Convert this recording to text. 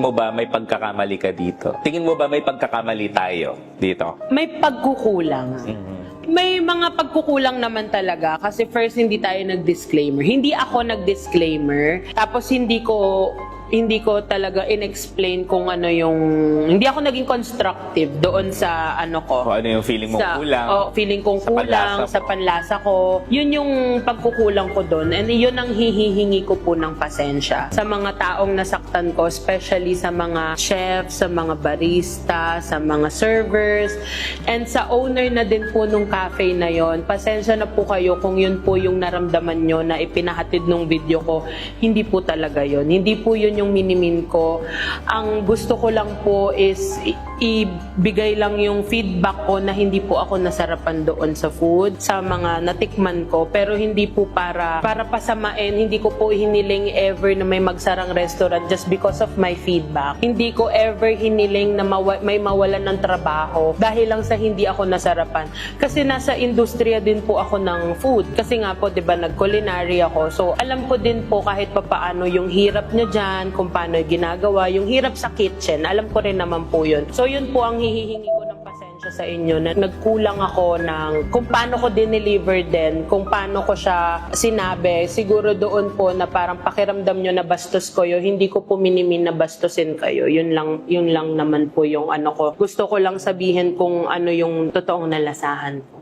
mo ba may pagkakamali ka dito? Tingin mo ba may pagkakamali tayo dito? May pagkukulang. May mga pagkukulang naman talaga kasi first hindi tayo nag-disclaimer. Hindi ako nag-disclaimer. Tapos hindi ko talaga in-explain kung ano yung... Hindi ako naging constructive doon sa ano ko. O ano yung feeling mo kulang? Feeling kong sa kulang panlasa sa panlasa ko. Yun yung pagkukulang ko doon. And yun ang hihihingi ko po ng pasensya sa mga taong nasaktan ko, especially sa mga chef, sa mga barista, sa mga servers, and sa owner na din po nung cafe na yon. Pasensya na po kayo kung yun po yung naramdaman nyo na ipinahatid nung video ko. Hindi po talaga yun. Hindi po yun yung minimin ko. Ang gusto ko lang po is ibigay lang yung feedback ko na hindi po ako nasarapan doon sa food, sa mga natikman ko, pero hindi po para pasamain. Hindi ko po hiniling ever na may magsarang restaurant just because of my feedback. Hindi ko ever hiniling na may mawalan ng trabaho dahil lang sa hindi ako nasarapan. Kasi nasa industriya din po ako ng food. Kasi nga po, di ba, nag-culinary ako. So, alam ko din po kahit papaano yung hirap niya dyan, kung paano ginagawa, yung hirap sa kitchen, alam ko rin naman po yun. So yun po ang hihihingi ko ng pasensya sa inyo na nagkulang ako ng kung paano ko dineliver din, kung paano ko siya sinabi. Siguro doon po na parang pakiramdam nyo na bastos ko yun, hindi ko po minimin na bastusin kayo. Yun lang naman po yung ano ko. Gusto ko lang sabihin kung ano yung totoong nalasahan ko.